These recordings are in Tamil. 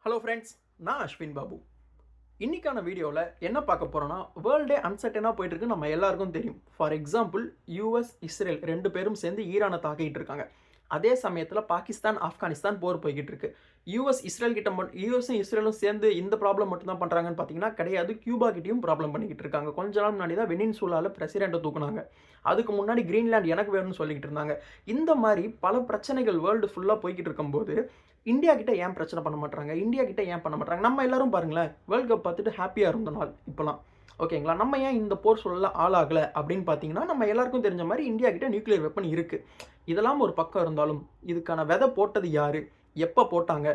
ஹலோ ஃப்ரெண்ட்ஸ், நான் அஸ்வின் பாபு. இன்னைக்கான வீடியோவில் என்ன பார்க்க போகிறோன்னா, வேர்ல்டே அன்சர்டனாக போயிட்டு இருக்கு. நம்ம எல்லாருக்கும் தெரியும். ஃபார் எக்ஸாம்பிள், யூஎஸ் இஸ்ரேல் ரெண்டு பேரும் சேர்ந்து ஈரானை தாக்கிட்டு இருக்காங்க. அதே சமயத்தில் பாகிஸ்தான் ஆப்கானிஸ்தான் போர் போய்கிட்டு இருக்கு. யூஎஸும் இஸ்ரேலும் சேர்ந்து இந்த ப்ராப்ளம் மட்டும் தான் பண்ணுறாங்கன்னு பார்த்தீங்கன்னா கிடையாது. கியூபா கிட்டையும் ப்ராப்ளம் பண்ணிக்கிட்டு இருக்காங்க. கொஞ்ச நாள் முன்னாடி தான் வெனின்சூலாவில் பிரசிடெண்ட்டை தூக்குனாங்க. அதுக்கு முன்னாடி கிரீன்லாண்ட் எனக்கு வேணும்னு சொல்லிக்கிட்டு இருந்தாங்க. இந்த மாதிரி பல பிரச்சனைகள் வேர்ல்டு ஃபுல்லாக போய்கிட்டு இருக்கும்போது இந்தியா கிட்ட ஏன் பிரச்சனை பண்ண மாட்டாங்க, இந்தியா கிட்ட ஏன் பண்ண மாட்டாங்க? நம்ம எல்லாரும் பாருங்களேன், வேர்ல்ட் கப் பார்த்துட்டு ஹாப்பியாக இருந்த நாள் இப்போலாம். ஓகேங்களா? நம்ம ஏன் இந்த போர் சூழல்ல ஆளாகலை அப்படின்னு பார்த்தீங்கன்னா, நம்ம எல்லாருக்கும் தெரிஞ்ச மாதிரி இந்தியா கிட்ட நியூக்ளியர் வெப்பன் இருக்குது. இதெல்லாம் ஒரு பக்கம் இருந்தாலும் இதுக்கான விதை போட்டது யார், எப்போ போட்டாங்க,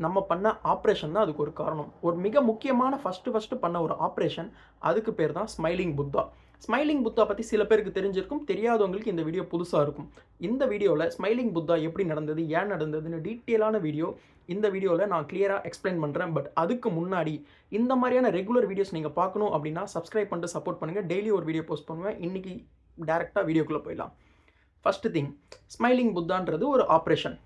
நம்ம பண்ண ஆப்ரேஷன் தான் அதுக்கு ஒரு காரணம். ஒரு மிக முக்கியமான ஃபஸ்ட்டு பண்ண ஒரு ஆப்ரேஷன், அதுக்கு பேர் தான் ஸ்மைலிங் புத்தா. ஸ்மைலிங் புத்தா பற்றி சில பேருக்கு தெரிஞ்சிருக்கும், தெரியாதவங்களுக்கு இந்த வீடியோ புதுசாக இருக்கும். இந்த வீடியோவில் ஸ்மைலிங் புத்தா எப்படி நடந்தது, ஏன் நடந்ததுன்னு டீட்டெயிலான வீடியோ இந்த வீடியோவில் நான் கிளியராக எக்ஸ்பிளைன் பண்ணுறேன். பட் அதுக்கு முன்னாடி இந்த மாதிரியான ரெகுலர் வீடியோஸ் நீங்கள் பார்க்கணும் அப்படின்னா சப்ஸ்கிரைப் பண்ணிட்டு சப்போர்ட் பண்ணுங்கள். டெய்லி ஒரு வீடியோ போஸ்ட் பண்ணுவேன். இன்றைக்கி டேரெக்டாக வீடியோக்குள்ளே போயிடலாம். ஃபஸ்ட்டு திங், ஸ்மைலிங் புத்தான்றது ஒரு ஆப்ரேஷன்.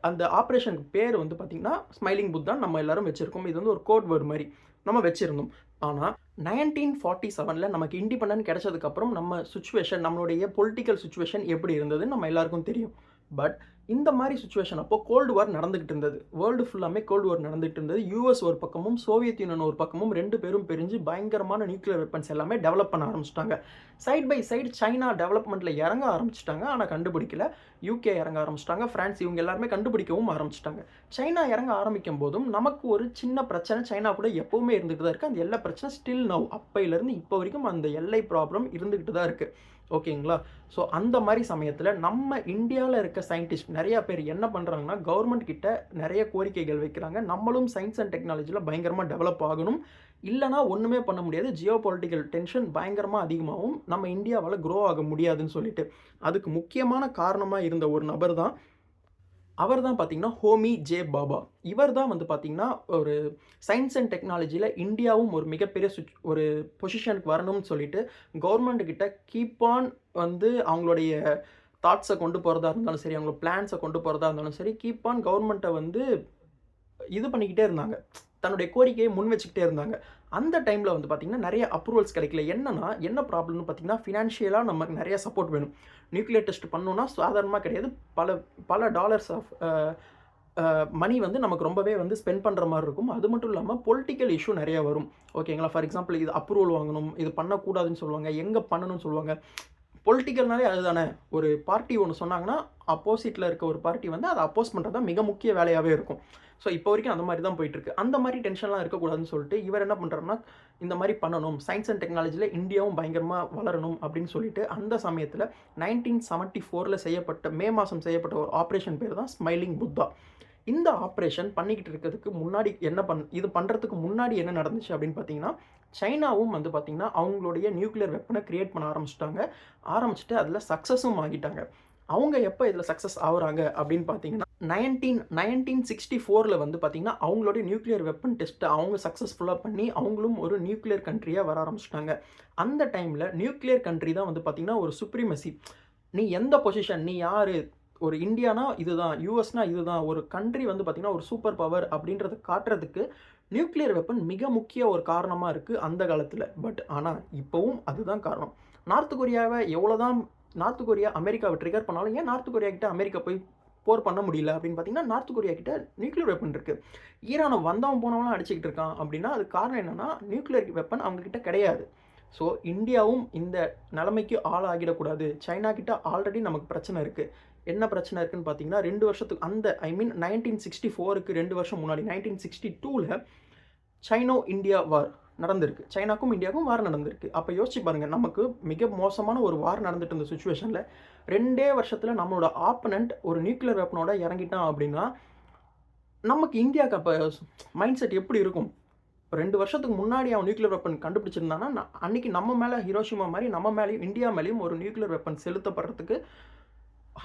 அந்த ஆப்ரேஷனுக்கு பேர் வந்து பார்த்திங்கன்னா ஸ்மைலிங் புத்தான் நம்ம எல்லாரும் வச்சுருக்கோம். இது வந்து ஒரு கோட் வேர்டு மாதிரி நம்ம வச்சுருந்தோம். ஆனால் 1947 நமக்கு இண்டிபெண்டன்ட் கிடைச்சதுக்கப்புறம் நம்ம சுச்சுவேஷன், நம்மளுடைய பொலிட்டிக்கல் சுச்சுவேஷன் எப்படி இருந்ததுன்னு நம்ம எல்லாருக்கும் தெரியும். பட் இந்த மாதிரி சுச்சுவேஷன் அப்போ கோல்டு வார் நடந்துகிட்டு இருந்தது. வேர்ல்டு ஃபுல்லாமே கோல்டு வார் நடந்துகிட்டு இருந்தது. யூஎஸ் ஒரு பக்கமும் சோவியத் யூனியன் ஒரு பக்கமும் ரெண்டு பேரும் பிரிஞ்சு பயங்கரமான நியூக்ளியர் வெப்பன்ஸ் எல்லாமே டெவலப் பண்ண ஆரம்பிச்சிட்டாங்க. சைட் பை சைடு சைனா டெவலப்மெண்ட்டில் இறங்க ஆரம்பிச்சிட்டாங்க, ஆனால் கண்டுபிடிக்கல. யூகே இறங்க ஆரம்பிச்சிட்டாங்க, ஃப்ரான்ஸ், இவங்க எல்லாருமே கண்டுபிடிக்கவும் ஆரம்பிச்சிட்டாங்க. சைனா இறங்க ஆரம்பிக்கும் போதும் நமக்கு ஒரு சின்ன பிரச்சனை சைனா கூட எப்போவுமே இருந்துகிட்டு தான் இருக்குது. அந்த எல்லை பிரச்சனை ஸ்டில் நவ், அப்பையிலேருந்து இப்போ வரைக்கும் அந்த எல்லை ப்ராப்ளம் இருந்துக்கிட்டு தான் இருக்குது. ஓகேங்களா? ஸோ அந்த மாதிரி சமயத்தில் நம்ம இந்தியாவில் இருக்க சயின்டிஸ்ட் நிறையா பேர் என்ன பண்ணுறாங்கன்னா, கவர்மெண்ட் கிட்ட நிறைய கோரிக்கைகள் வைக்கிறாங்க. நம்மளும் சயின்ஸ் அண்ட் டெக்னாலஜியில் பயங்கரமாக டெவலப் ஆகணும், இல்லைனா ஒன்றுமே பண்ண முடியாது, ஜியோ பொலிட்டிக்கல் டென்ஷன் பயங்கரமாக அதிகமாகவும் நம்ம இந்தியாவால் க்ரோ ஆக முடியாதுன்னு சொல்லிட்டு அதுக்கு முக்கியமான காரணமாக இருந்த ஒரு நபர் தான் அவர் தான் பார்த்தீங்கன்னா ஹோமி ஜே பாபா. இவர் தான் வந்து பார்த்தீங்கன்னா ஒரு சயின்ஸ் அண்ட் டெக்னாலஜியில் இந்தியாவும் ஒரு மிகப்பெரிய ஒரு பொசிஷனுக்கு வரணும்னு சொல்லிட்டு கவர்மெண்ட்டுக்கிட்ட கீப் ஆன் வந்து அவங்களுடைய தாட்ஸை கொண்டு போகிறதா இருந்தாலும் சரி, அவங்களோட பிளான்ஸை கொண்டு போகிறதா இருந்தாலும் சரி, கீப் ஆன் கவர்மெண்ட்டை வந்து இது பண்ணிக்கிட்டே இருந்தாங்க, தன்னுடைய கோரிக்கையை முன் வச்சுக்கிட்டே இருந்தாங்க. அந்த டைமில் வந்து பார்த்திங்கன்னா நிறைய அப்ரூவல்ஸ் கிடைக்கல. என்ன ப்ராப்ளம்னு பார்த்திங்கன்னா, ஃபினான்ஷியலாக நமக்கு நிறைய சப்போர்ட் வேணும். நியூக்ளியர் டெஸ்ட் பண்ணணுன்னா சாதாரணமாக கிடையாது. பல டாலர்ஸ் ஆஃப் மணி வந்து நமக்கு ரொம்பவே வந்து ஸ்பெண்ட் பண்ணுற மாதிரி இருக்கும். அது மட்டும் இல்லாமல் பொலிட்டிக்கல் இஷ்யூ நிறையா வரும். ஓகேங்களா? ஃபார் எக்ஸாம்பிள், இது அப்ரூவல் வாங்கணும், இது பண்ணக்கூடாதுன்னு சொல்லுவாங்க, எங்கே பண்ணணும்னு சொல்லுவாங்க. பொலிட்டிக்கல்னாலே அதுதானே. ஒரு பார்ட்டி ஒன்று சொன்னாங்கன்னா அப்போசிட்டில் இருக்க ஒரு பார்ட்டி வந்து அதை அப்போஸ் பண்ணுறது தான் மிக முக்கிய வேலையாகவே இருக்கும். ஸோ இப்போ வரைக்கும் அந்த மாதிரி தான் போயிட்டுருக்கு. அந்த மாதிரி டென்ஷன்லாம் இருக்கக்கூடாதுன்னு சொல்லிட்டு இவர் என்ன பண்ணுறாருன்னா, இந்த மாதிரி பண்ணணும், சயின்ஸ் அண்ட் டெக்னாலஜியில் இந்தியாவும் பயங்கரமாக வளரணும் அப்படின்னு சொல்லிட்டு அந்த சமயத்தில் 1974 செய்யப்பட்ட மே மாதம் செய்யப்பட்ட ஒரு ஆப்ரேஷன் பேர் தான் ஸ்மைலிங் புத்தா. இந்த ஆப்ரேஷன் பண்ணிக்கிட்டு இருக்கிறதுக்கு முன்னாடி இது பண்ணுறதுக்கு முன்னாடி என்ன நடந்துச்சு அப்படின்னு பார்த்தீங்கன்னா, சைனாவும் வந்து பார்த்திங்கன்னா அவங்களுடைய நியூக்ளியர் வெப்பனை க்ரியேட் பண்ண ஆரம்பிச்சுட்டு அதில் சக்ஸஸும் ஆகிட்டாங்க. அவங்க எப்போ இதில் சக்ஸஸ் ஆகுறாங்க அப்படின்னு பார்த்தீங்கன்னா, 1964 வந்து பார்த்திங்கன்னா அவங்களுடைய நியூக்ளியர் வெப்பன் டெஸ்ட்டை அவங்க சக்ஸஸ்ஃபுல்லாக பண்ணி அவங்களும் ஒரு நியூக்ளியர் கண்ட்ரியாக வர ஆரம்பிச்சிட்டாங்க. அந்த டைமில் நியூக்ளியர் கண்ட்ரி தான் வந்து பார்த்திங்கன்னா ஒரு சுப்ரீமசி. நீ எந்த பொசிஷன், நீ யார், ஒரு இந்தியானா இதுதான், யூஎஸ்னா இதுதான், ஒரு கண்ட்ரி வந்து பார்த்திங்கன்னா ஒரு சூப்பர் பவர் அப்படின்றத காட்டுறதுக்கு நியூக்ளியர் வெப்பன் மிக முக்கிய ஒரு காரணமாக இருக்குது அந்த காலத்தில். பட் ஆனால் இப்போவும் அதுதான் காரணம். நார்த் கொரியா அமெரிக்காவை ட்ரிகர் பண்ணாலும் ஏன் நார்த் கொரியா கிட்ட அமெரிக்கா போய் போர் பண்ண முடியல அப்படின்னு பார்த்தீங்கன்னா, நார்த் கொரியா கிட்ட நியூக்ளியர் வெப்பன் இருக்குது. ஈரானை வந்தவன் போனவங்களாம் அடிச்சுக்கிட்டு இருக்கான் அப்படின்னா அது காரணம் என்னென்னா, நியூக்ளியர் வெப்பன் அவங்கக்கிட்ட கிடையாது. ஸோ இந்தியாவும் இந்த நிலைமைக்கு ஆளாகிடக்கூடாது. சைனா கிட்ட ஆல்ரெடி நமக்கு பிரச்சனை இருக்குது. என்ன பிரச்சனை இருக்குதுன்னு பார்த்தீங்கன்னா, 2 வருஷத்துக்கு 1964க்கு 2 வருஷம் முன்னாடி 1962 சைனோ இந்தியா வார் நடந்திருக்கு. சைனாக்கும் இந்தியாவுக்கும் வார் நடந்திருக்கு. அப்போ யோசிச்சு பாருங்கள், நமக்கு மிக மோசமான ஒரு வார் நடந்துட்டு இருந்த சுச்சுவேஷனில் 2 வருஷத்தில் நம்மளோட ஆப்பனண்ட் ஒரு நியூக்ளியர் வெப்பனோட இறங்கிட்டான் அப்படின்னா நமக்கு இந்தியாவுக்கு அப்போ மைண்ட் செட் எப்படி இருக்கும்? 2 வருஷத்துக்கு முன்னாடி அவன் நியூக்ளியர் வெப்பன் கண்டுபிடிச்சிருந்தானா அன்றைக்கி நம்ம மேலே ஹிரோஷிமா மாதிரி நம்ம மேலேயும் இந்தியா மேலேயும் ஒரு நியூக்ளியர் வெப்பன் செலுத்தப்படுறதுக்கு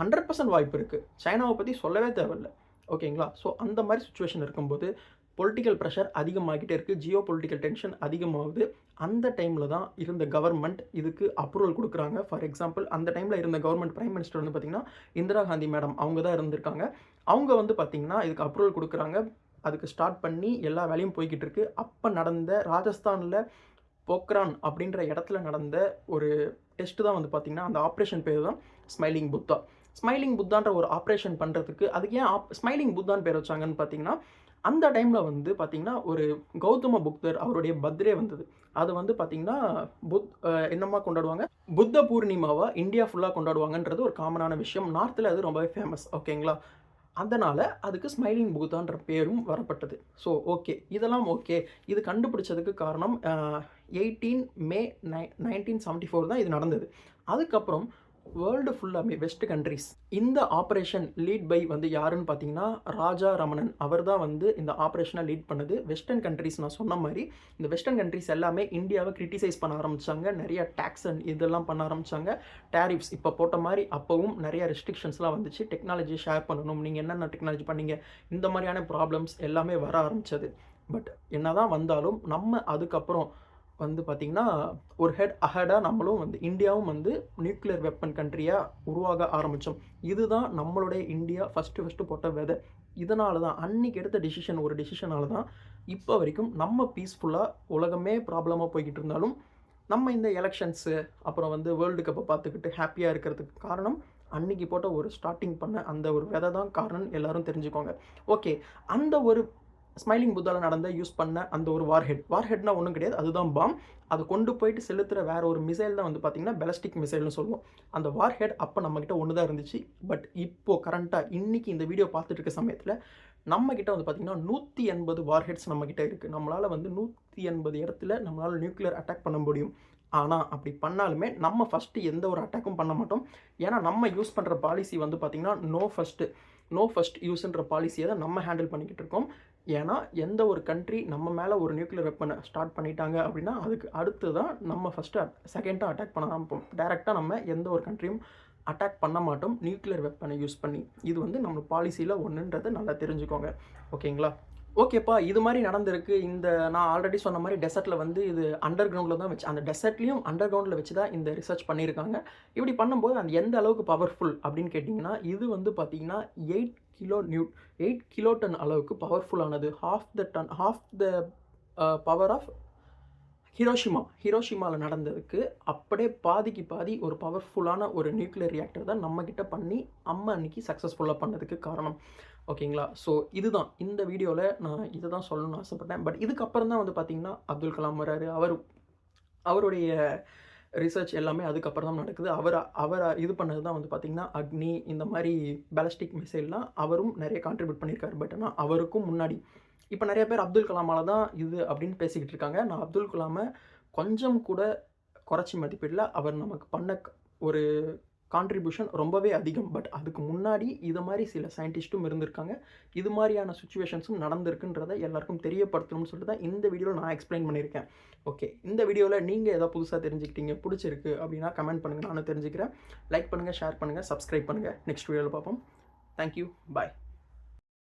100% வாய்ப்பு இருக்குது. சைனாவை பற்றி சொல்லவே தேவையில்லை. ஓகேங்களா? ஸோ அந்த மாதிரி சுச்சுவேஷன் இருக்கும்போது பொலிட்டிக்கல் ப்ரெஷர் அதிகமாகிட்டே இருக்குது, ஜியோ பொலிட்டிக்கல் டென்ஷன் அதிகமாகுது. அந்த டைமில் தான் இருந்த கவர்மெண்ட் இதுக்கு அப்ரூவல் கொடுக்குறாங்க. ஃபார் எக்ஸாம்பிள், அந்த டைமில் இருந்த கவர்மெண்ட் பிரைம் மினிஸ்டர் வந்து பார்த்திங்கன்னா இந்திரா காந்தி மேடம் அவங்க தான் இருந்திருக்காங்க. அவங்க வந்து பார்த்திங்கன்னா இதுக்கு அப்ரூவல் கொடுக்குறாங்க. அதுக்கு ஸ்டார்ட் பண்ணி எல்லா வேலையும் போய்கிட்டு இருக்கு. அப்போ நடந்த ராஜஸ்தானில் போக்ரான் அப்படின்ற இடத்துல நடந்த ஒரு டெஸ்ட் தான் வந்து பார்த்திங்கன்னா, அந்த ஆப்ரேஷன் பேர் தான் ஸ்மைலிங் புத்தா. ஸ்மைலிங் புத்தான்ற ஒரு ஆப்ரேஷன் பண்ணுறதுக்கு அதுக்கு ஏன் ஸ்மைலிங் புத்தான்னு பேர் வச்சாங்கன்னு பார்த்தீங்கன்னா, அந்த டைமில் வந்து பார்த்திங்கன்னா, ஒரு கௌதம புத்தர் அவருடைய பர்த்டே வந்தது. அது வந்து பார்த்திங்கன்னா, என்னமா கொண்டாடுவாங்க, புத்த பூர்ணிமாவா இந்தியா ஃபுல்லாக கொண்டாடுவாங்கன்றது ஒரு காமனான விஷயம். நார்த்தில் அது ரொம்பவே ஃபேமஸ். ஓகேங்களா? அதனால் அதுக்கு ஸ்மைலிங் புத்தான்ற பேரும் வரப்பட்டது. ஸோ ஓகே, இதெல்லாம் ஓகே. இது கண்டுபிடிச்சதுக்கு காரணம் 18 மே 1974 தான் இது நடந்தது. அதுக்கப்புறம் வேர்ல்டு ஃபுல்லாமே வெஸ்ட் கண்ட்ரீஸ் இந்த ஆப்ரேஷன் லீட் பை வந்து யாருன்னு பார்த்தீங்கன்னா, ராஜா ரமணன். அவர் தான் வந்து இந்த ஆப்ரேஷனை லீட் பண்ணது. வெஸ்டர்ன் கண்ட்ரீஸ் நான் சொன்ன மாதிரி இந்த வெஸ்டர்ன் கண்ட்ரீஸ் எல்லாமே இந்தியாவை கிரிட்டிசைஸ் பண்ண ஆரம்பித்தாங்க. நிறைய டேக்ஸ் அண்ட் இதெல்லாம் பண்ண ஆரம்பித்தாங்க. டேரிஃப்ஸ் இப்போ போட்ட மாதிரி அப்போவும் நிறைய ரெஸ்ட்ரிக்ஷன்ஸ்லாம் வந்துச்சு. டெக்னாலஜி ஷேர் பண்ணணும், நீங்கள் என்னென்ன டெக்னாலஜி பண்ணீங்க, இந்த மாதிரியான ப்ராப்ளம்ஸ் எல்லாமே வர ஆரம்பித்தது. பட் என்ன தான் வந்தாலும் நம்ம அதுக்கப்புறம் வந்து பார்த்திங்கன்னா, ஒரு ஹெட் அஹெடாக நம்மளும் வந்து இந்தியாவும் வந்து நியூக்ளியர் வெப்பன் கண்ட்ரியாக உருவாக ஆரம்பித்தோம். இதுதான் நம்மளுடைய இந்தியா ஃபஸ்ட்டு போட்ட விதை. இதனால தான் அன்றைக்கி எடுத்த ஒரு டிசிஷனால தான் இப்போ வரைக்கும் நம்ம பீஸ்ஃபுல்லாக உலகமே ப்ராப்ளமாக போய்கிட்டு இருந்தாலும், நம்ம இந்த எலெக்ஷன்ஸு அப்புறம் வந்து வேர்ல்டு கப்பை பார்த்துக்கிட்டு ஹாப்பியாக இருக்கிறதுக்கு காரணம் அன்றைக்கி போட்ட ஒரு ஸ்டார்டிங் பண்ண அந்த ஒரு விதை தான் காரணம். எல்லோரும் தெரிஞ்சுக்கோங்க. ஓகே, அந்த ஒரு ஸ்மைலிங் புத்தாவில் நடந்த யூஸ் பண்ண அந்த ஒரு வார்ஹெட்னா ஒன்றும் கிடையாது, அதுதான் பாம். அதை கொண்டு போயிட்டு செலுத்துகிற வேறு ஒரு மிசைல் தான் வந்து பார்த்திங்கன்னா பெலஸ்டிக் மிசைல்னு சொல்லுவோம். அந்த வார்ஹெட் அப்போ நம்மக்கிட்ட ஒன்று தான் இருந்துச்சு. பட் இப்போது கரண்ட்டாக இன்றைக்கி இந்த வீடியோ பார்த்துட்டு இருக்க சமயத்தில் நம்மக்கிட்ட வந்து பார்த்திங்கன்னா 180 வார்ஹெட்ஸ் நம்மக்கிட்ட இருக்குது. நம்மளால் வந்து 180 இடத்துல நம்மளால் நியூக்ளியர் அட்டாக் பண்ண முடியும். ஆனால் அப்படி பண்ணாலுமே நம்ம ஃபஸ்ட்டு எந்த ஒரு அட்டாக்கும் பண்ண மாட்டோம். ஏன்னா நம்ம யூஸ் பண்ணுற பாலிசி வந்து பார்த்திங்கன்னா நோ ஃபஸ்ட் யூஸ்ன்ற பாலிசியை தான் நம்ம ஹேண்டில் பண்ணிக்கிட்டு இருக்கோம். ஏன்னா எந்த ஒரு கண்ட்ரி நம்ம மேலே ஒரு நியூக்ளியர் வெப்பனை ஸ்டார்ட் பண்ணிட்டாங்க அப்படின்னா அதுக்கு அடுத்து தான் நம்ம செகண்டாக அட்டாக் பண்ண ஆரம்பிப்போம். டைரெக்டாக நம்ம எந்த ஒரு கண்ட்ரியும் அட்டாக் பண்ண மாட்டோம் நியூக்ளியர் வெப்பனை யூஸ் பண்ணி. இது வந்து நம்ம பாலிசியில் ஒன்றுன்றதை நல்லா தெரிஞ்சுக்கோங்க. ஓகேங்களா? ஓகேப்பா, இது மாதிரி நடந்திருக்கு. நான் ஆல்ரெடி சொன்ன மாதிரி டெசர்ட்டில் வந்து இது அண்டர் கிரவுண்டில் தான் வச்சு, அந்த டெசர்ட்லேயும் அண்டர் கிரவுண்டில் வச்சு தான் இந்த ரிசர்ச் பண்ணியிருக்காங்க. இப்படி பண்ணும்போது அது எந்த அளவுக்கு பவர்ஃபுல் அப்படின்னு கேட்டிங்கன்னா, இது வந்து பார்த்திங்கன்னா 8 கிலோடன் அளவுக்கு பவர்ஃபுல்லானது. half the பவர் ஆஃப் ஹிரோஷிமாவில் நடந்ததுக்கு அப்படியே பாதிக்கு பாதி ஒரு பவர்ஃபுல்லான ஒரு நியூக்ளியர் ரியாக்டர் தான் நம்மக்கிட்ட பண்ணி அன்னைக்கு சக்ஸஸ்ஃபுல்லாக பண்ணதுக்கு காரணம். ஓகேங்களா? ஸோ இதுதான் இந்த வீடியோவில் நான் இதை தான் சொல்லணும்னு ஆசைப்பட்டேன். பட் இதுக்கப்புறம் தான் வந்து பார்த்திங்கன்னா அப்துல் கலாம் வராரு. அவருடைய ரிசர்ச் எல்லாமே அதுக்கப்புறம் தான் நடக்குது. அவர் இது பண்ணது தான் வந்து பார்த்திங்கன்னா அக்னி, இந்த மாதிரி பேலஸ்டிக் மிசைல்லாம் அவரும் நிறைய கான்ட்ரிபியூட் பண்ணியிருக்காரு. பட் ஆனால் அவருக்கும் முன்னாடி இப்போ நிறைய பேர் அப்துல் கலாமால் தான் இது அப்படின்னு பேசிக்கிட்டு இருக்காங்க. நான் அப்துல் கலாமை கொஞ்சம் கூட குறைச்சி மதிப்பிடல. அவர் நமக்கு பண்ண ஒரு கான்ட்ரிபியூஷன் ரொம்பவே அதிகம். பட் அதுக்கு முன்னாடி இது மாதிரி சில சயின்டிஸ்ட்டும் இருந்திருக்காங்க. இது மாதிரியான சுச்சுவேஷன்ஸும் நடந்திருக்குன்றதை எல்லாருக்கும் தெரியப்படுத்தணும்னு சொல்லிட்டு தான் இந்த வீடியோவில் நான் எக்ஸ்பிளைன் பண்ணியிருக்கேன். ஓகே, இந்த வீடியோவில் நீங்கள் எதாவது புதுசாக தெரிஞ்சுக்கிட்டீங்க, பிடிச்சிருக்கு அப்படின்னா கமெண்ட் பண்ணுங்கள், நானும் தெரிஞ்சுக்கிறேன். லைக் பண்ணுங்கள், ஷேர் பண்ணுங்கள், சப்ஸ்கிரைப் பண்ணுங்கள். நெக்ஸ்ட் வீடியோவில் பார்ப்போம். தேங்க்யூ, பாய்.